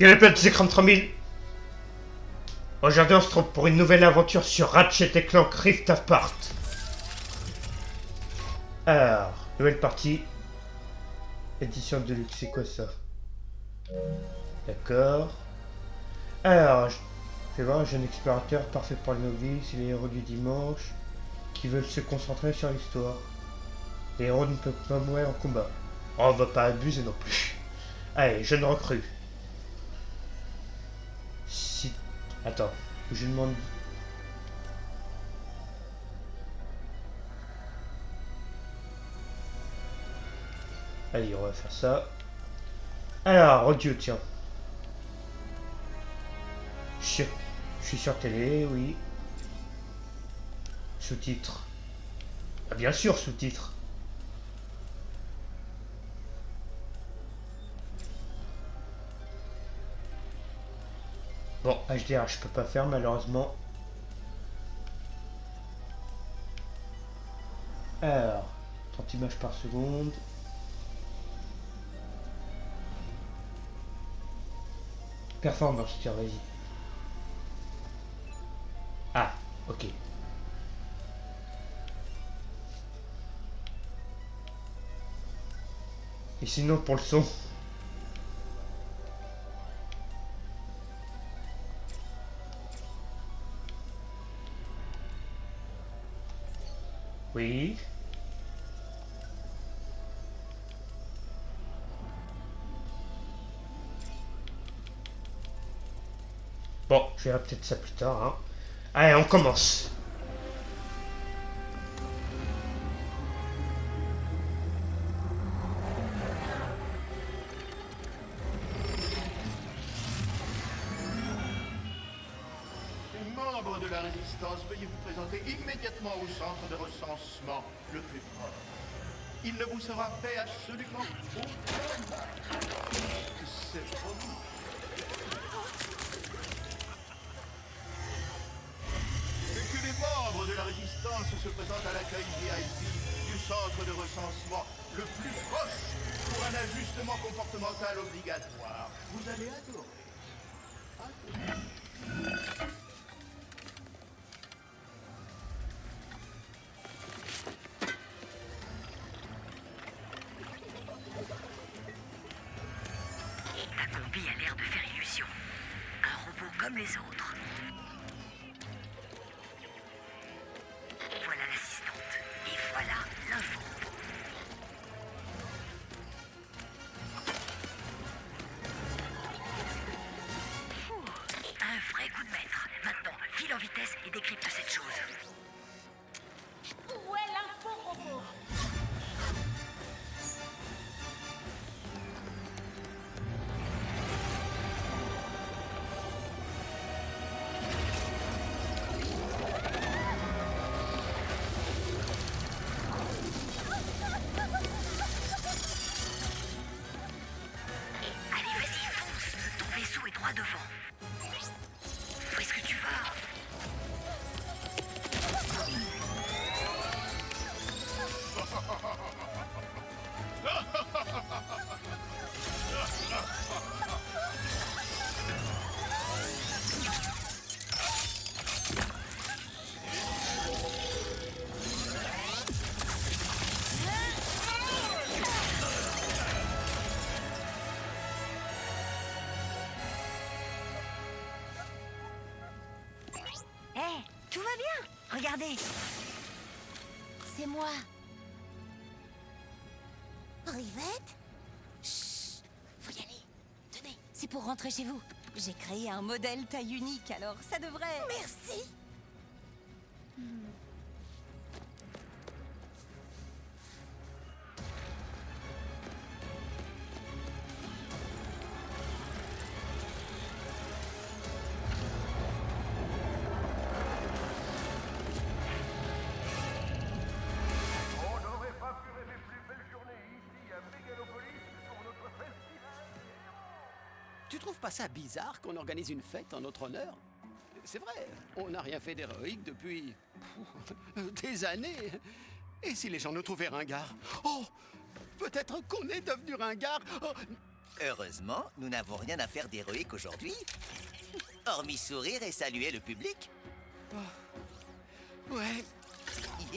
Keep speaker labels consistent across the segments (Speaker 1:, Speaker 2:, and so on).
Speaker 1: Yo les potes, c'est Cram 3000. Aujourd'hui on se trouve pour une nouvelle aventure sur Ratchet et Clank Rift Apart. Alors, nouvelle partie. Édition de luxe, c'est quoi ça? D'accord. Alors, je vais voir un jeune explorateur parfait pour les novices et les héros du dimanche qui veulent se concentrer sur l'histoire. Les héros ne peuvent pas mourir en combat. Oh, on va pas abuser non plus. Allez, jeune recrue. Si... Attends, je demande... Allez, on va faire ça. Alors, audio, tiens. Je suis sur télé, oui. Sous-titres. Ah, bien sûr, sous-titres. Bon, HDR, je peux pas faire malheureusement. Alors, 30 images par seconde. Performance, tiens, vas-y. Ah, ok. Et sinon, pour le son. Oui. Bon, je verrai peut-être ça plus tard, hein. Allez, on commence.
Speaker 2: Les membres de la résistance, veuillez vous présenter immédiatement au centre de recensement le plus proche. Il ne vous sera fait absolument aucun mal. C'est promis. Et que les membres de la résistance se présentent à l'accueil VIP du centre de recensement le plus proche pour un ajustement comportemental obligatoire. Vous allez adorer.
Speaker 3: Ta combi a l'air de faire illusion. Un robot comme les autres. Voilà l'assistante. Et voilà l'info. Un vrai coup de maître. Maintenant, file en vitesse et décrypte cette chose.
Speaker 4: Où est l'info robot?
Speaker 3: Allez, vas-y, fonce. Ton vaisseau est droit devant. Où est-ce que tu vas?
Speaker 4: Hé, tout va bien. Regardez. C'est moi. Rivette? Chut, faut y aller. Tenez, c'est pour rentrer chez vous. J'ai créé un modèle taille unique, alors ça devrait... Merci.
Speaker 5: On n'aurait pas pu rêver plus belle journée ici à Mégalopolis pour notre festival.
Speaker 6: Tu trouves pas ça bizarre qu'on organise une fête en notre honneur? C'est vrai, on n'a rien fait d'héroïque depuis des années. Et si les gens nous trouvaient ringards? Oh, peut-être qu'on est devenu ringards. Oh,
Speaker 7: Heureusement, nous n'avons rien à faire d'héroïque aujourd'hui. Hormis sourire et saluer le public.
Speaker 6: Ouais.
Speaker 5: Je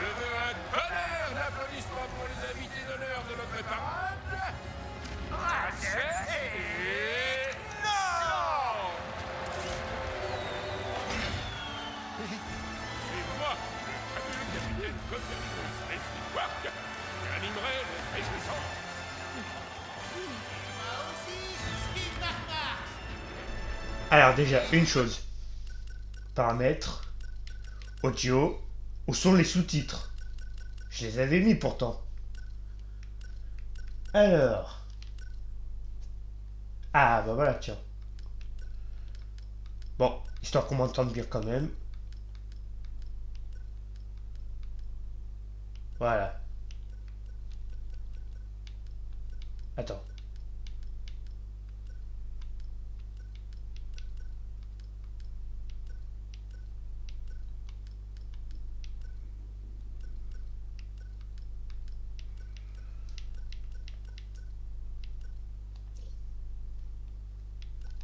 Speaker 5: veux un tonnerre d'applaudissements pour les invités d'honneur de notre parade. Ratchet et... Non! C'est moi, le fabuleux capitaine Copernicus Leslie Quark, qui animerai les réjouissances.
Speaker 1: Alors déjà, une chose. Paramètres. Audio. Où sont les sous-titres? Je les avais mis pourtant. Alors. Ah bah voilà, tiens. Bon, histoire qu'on m'entende bien quand même. Voilà. Attends.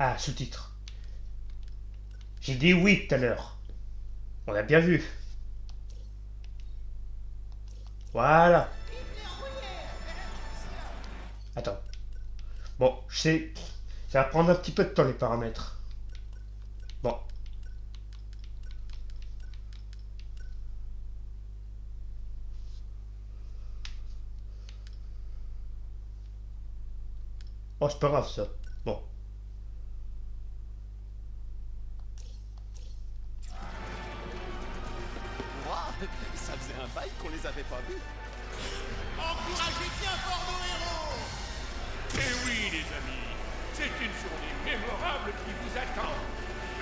Speaker 1: Ah, sous-titres. J'ai dit oui tout à l'heure. On a bien vu. Voilà. Attends. Bon, je sais. Ça va prendre un petit peu de temps les paramètres. Bon. Oh, c'est pas grave ça. Bon.
Speaker 6: Ouah, ça faisait un bail qu'on les avait pas vus.
Speaker 2: Encouragez bien fort nos héros!
Speaker 5: Et oui, les amis, c'est une journée mémorable qui vous attend.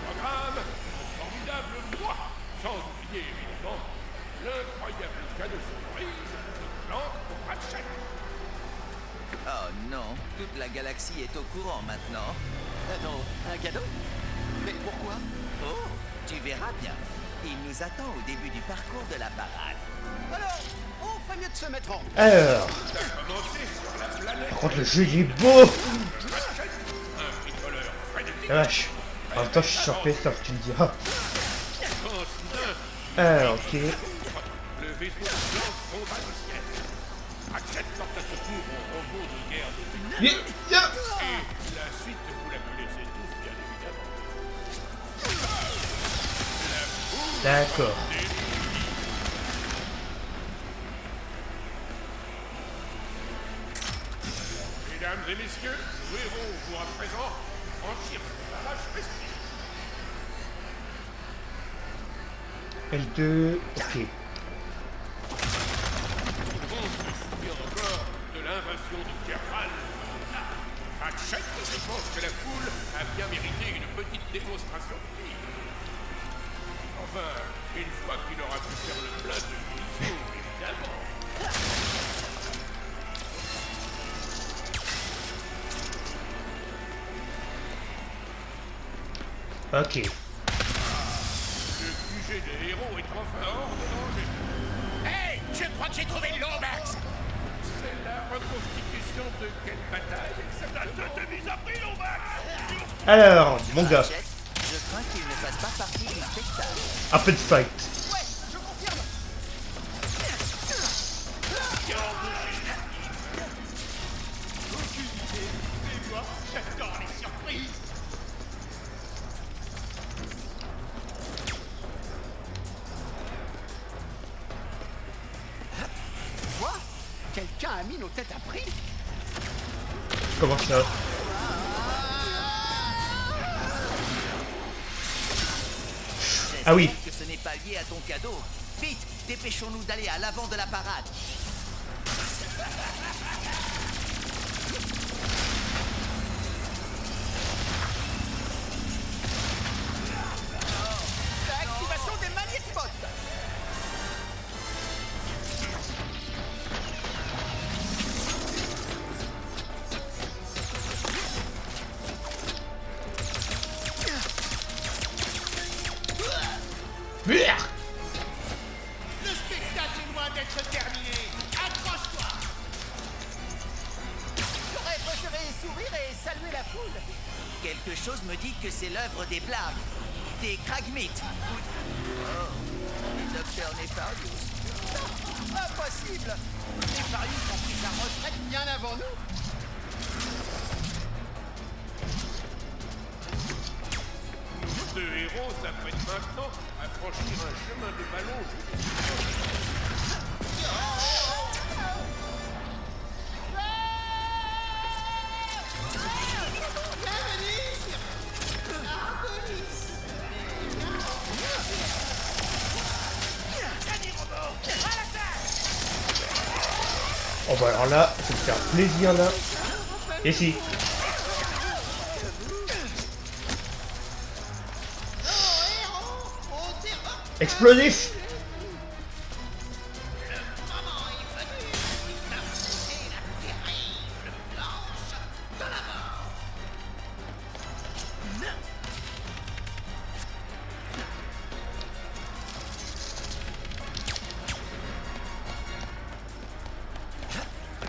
Speaker 5: Programme, un formidable mois, sans oublier évidemment l'incroyable cadeau surprise de Clank pour Ratchet.
Speaker 7: Oh non, toute la galaxie est au courant maintenant.
Speaker 6: Non, un cadeau? Mais pourquoi?
Speaker 7: Oh, tu verras bien. Il nous attend au début du parcours de la parade.
Speaker 6: Alors, on ferait mieux de se mettre en...
Speaker 1: Alors.
Speaker 5: Commencez sur la planète
Speaker 1: Par contre, le jeu il est beau.
Speaker 5: Ratchet, un bricoleur frénétique.
Speaker 1: La vache. En même temps, je suis sur PS5, tu me diras.
Speaker 5: Quand soudain,
Speaker 1: Alors, ok.
Speaker 5: le vaisseau Clank tombe à le ciel. Ratchet porte à secours au robot de guerre de
Speaker 1: Yeah, yeah.
Speaker 5: Et la suite, vous la connaissez tous, bien évidemment.
Speaker 1: D'accord.
Speaker 5: Mesdames et messieurs, nous héros vont à présent franchir ce barrage festif.
Speaker 1: L2, ok.
Speaker 5: Tout le monde se souvient encore de l'invasion de Kerbal. Ratchet, je pense que la foule a bien mérité une petite démonstration de tir. Enfin, une fois qu'il aura pu faire le plein de munitions, évidemment.
Speaker 1: Ok.
Speaker 5: Le QG des héros est enfin hors de danger.
Speaker 2: Hey! Je crois que j'ai trouvé le Lombax!
Speaker 5: C'est la reconstitution de quelle bataille exactement? De mise à prix, Lombax!
Speaker 1: Alors, mon gars,
Speaker 7: Ratchet, je crains qu'il ne fasse pas partie du spectacle.
Speaker 1: un peu de fight.
Speaker 6: Ouais, je confirme.
Speaker 2: Et moi, j'adore les surprises!
Speaker 6: Quoi? Quelqu'un a mis nos têtes à prix?
Speaker 1: Comment ça? Ah oui.
Speaker 7: J'espère que ce n'est pas lié à ton cadeau. Vite, dépêchons-nous d'aller à l'avant de la parade.
Speaker 6: L'activation des magnétimotes!
Speaker 2: Le spectacle est loin d'être terminé!
Speaker 7: Quelque chose me dit que c'est l'œuvre des Blarg, des Kragmites. Oh, le docteur Nefarius.
Speaker 6: Impossible! Les Farius ont pris sa retraite bien avant nous.
Speaker 5: Deux héros s'apprêtent maintenant à franchir un chemin de ballon
Speaker 1: Oh bah alors là, ça me faire plaisir là. Et si. Explosif.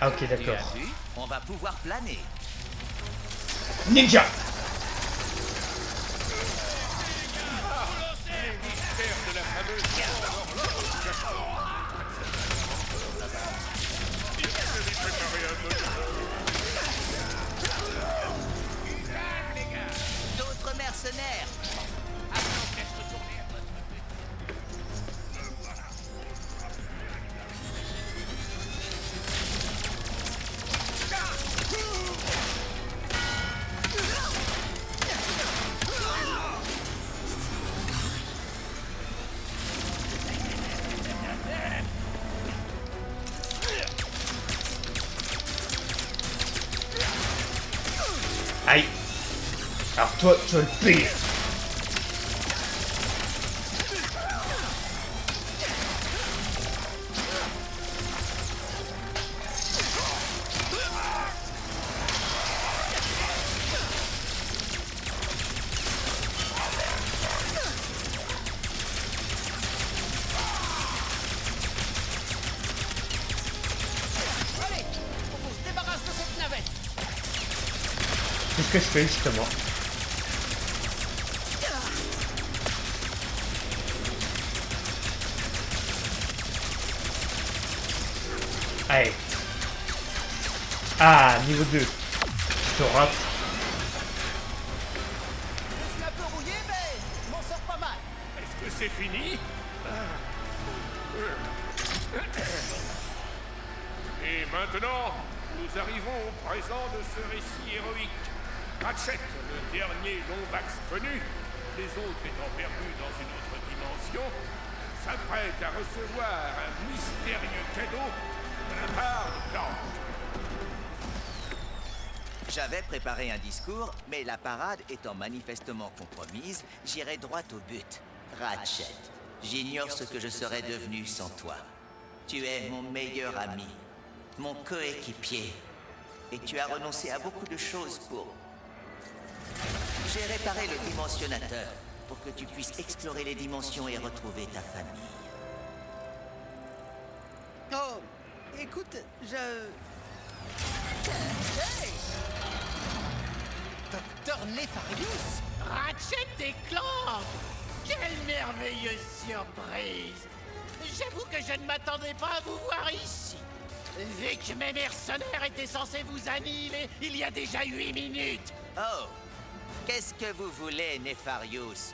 Speaker 1: Ah ok,
Speaker 7: Tu
Speaker 1: d'accord.
Speaker 7: as vu? On va pouvoir planer.
Speaker 1: Ninja.
Speaker 5: mystère de la fameuse Je vais préparer un mot.
Speaker 7: D'autres mercenaires.
Speaker 5: Après, on laisse retourner à votre but.
Speaker 1: Aïe. Alors toi, tu vas le payer.
Speaker 6: Allez, on se débarrasse de cette navette.
Speaker 1: C'est ce que je fais justement. Allez. Ah, niveau 2. Je te rate.
Speaker 6: Je suis un peu rouillé, mais je m'en sors pas mal.
Speaker 5: Est-ce que c'est fini? Et maintenant, nous arrivons au présent de ce récit héroïque. Ratchet, le dernier Lombax connu, les autres étant perdus dans une autre dimension, s'apprête à recevoir un mystérieux cadeau de la part de Blanche.
Speaker 7: J'avais préparé un discours, mais la parade étant manifestement compromise, j'irai droit au but. Ratchet, j'ignore ce que je serais devenu sans toi. Tu es mon meilleur ami, mon coéquipier, et tu as renoncé à beaucoup de choses pour... J'ai réparé le dimensionnateur pour que tu puisses explorer les dimensions et retrouver ta famille.
Speaker 6: Oh, écoute, je... Hey! Docteur Nefarius?
Speaker 8: Ratchet et Clank! Quelle merveilleuse surprise! J'avoue que je ne m'attendais pas à vous voir ici. Vu que mes mercenaires étaient censés vous annihiler il y a déjà 8 minutes.
Speaker 7: Oh, qu'est-ce que vous voulez, Nefarius?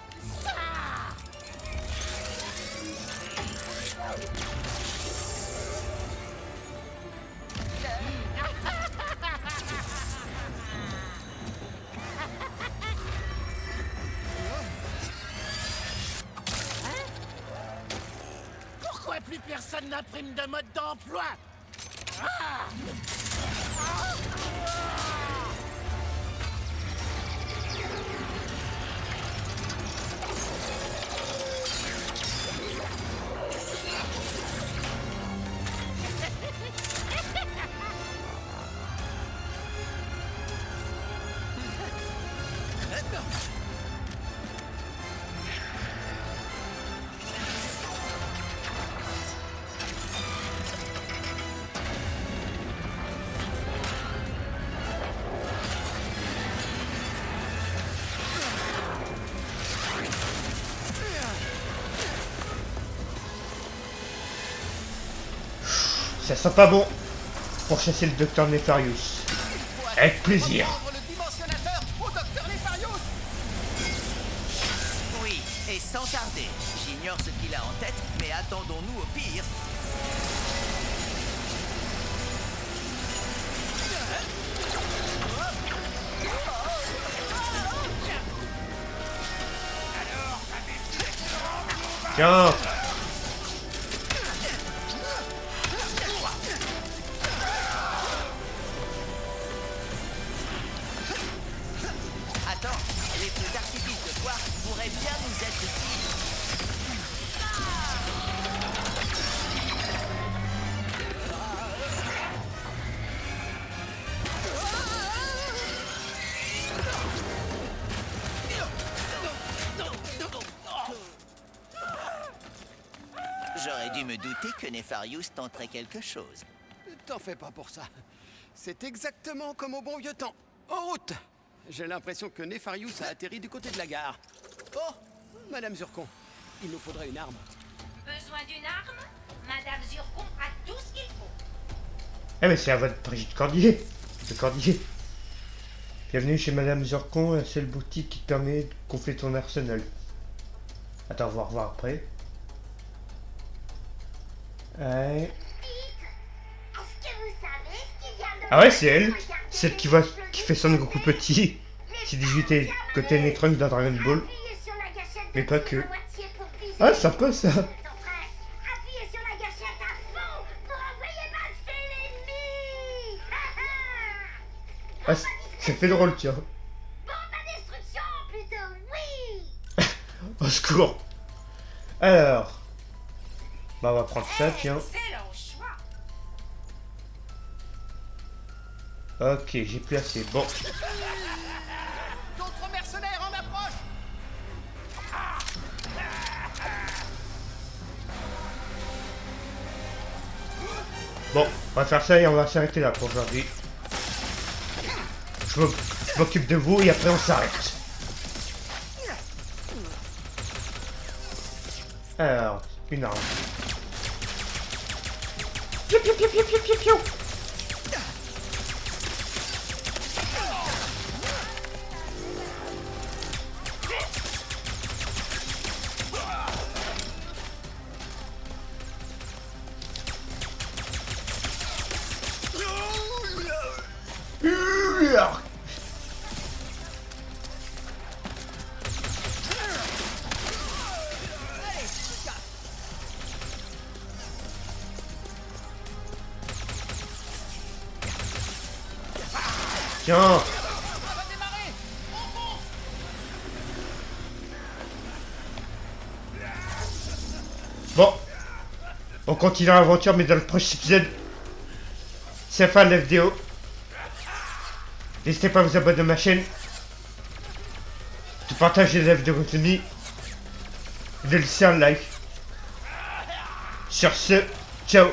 Speaker 8: Pourquoi plus personne n'imprime de mode d'emploi?
Speaker 1: Ça sent pas bon pour chasser le docteur Nefarious. Avec plaisir.
Speaker 6: Rendre le dimensionnateur au docteur Nefarious.
Speaker 7: Oui, et sans tarder. J'ignore ce qu'il a en tête, mais attendons-nous au pire.
Speaker 1: Tiens.
Speaker 7: Attends, les feux d'artifice de foire pourraient bien nous être utiles. J'aurais dû me douter que Nefarious tenterait quelque chose.
Speaker 6: T'en fais pas pour ça. C'est exactement comme au bon vieux temps. En route. J'ai l'impression que Nefarious a atterri du côté de la gare. Oh, Madame Zurkon, il nous faudrait une arme.
Speaker 3: Besoin d'une arme? Madame Zurkon a tout ce qu'il faut.
Speaker 1: Eh mais c'est à votre Brigitte Cordier. Le Cordier. Bienvenue chez Madame Zurkon, la seule boutique qui te permet de gonfler ton arsenal. Attends, on va revoir après. Ouais.
Speaker 3: Est-ce que vous savez ce qu'il y a de...
Speaker 1: Ah ouais, c'est elle. Celle qui fait son Goku petit. C'est 18 et côté Netron dans Dragon Ball.
Speaker 3: Appuyez sur la gâchette
Speaker 1: Mais
Speaker 3: de
Speaker 1: pas
Speaker 3: pied
Speaker 1: que.
Speaker 3: à moitié pour viser.
Speaker 1: Ah, sympa ça.
Speaker 3: Appuyez sur la gâchette à fond pour envoyer masser l'ennemi.
Speaker 1: Ah, ça fait drôle, tiens.
Speaker 3: Bombe à destruction, plutôt, oui.
Speaker 1: Au secours. Alors. Bah, on va prendre ça, tiens.
Speaker 3: Excellent choix.
Speaker 1: Ok, j'ai plus assez. Bon.
Speaker 6: D'autres mercenaires en approche.
Speaker 1: Bon, on va faire ça et on va s'arrêter là pour aujourd'hui. Je m'occupe de vous et après on s'arrête. Alors, une arme. Piou, piou, piou, piou, piou, piou, piou. Tiens. Bon. On continue l'aventure, mais dans le prochain épisode. C'est la fin de la vidéo. N'hésitez pas à vous abonner à ma chaîne. De partager la vidéo avec vos amis. Et de laisser un like. Sur ce, ciao.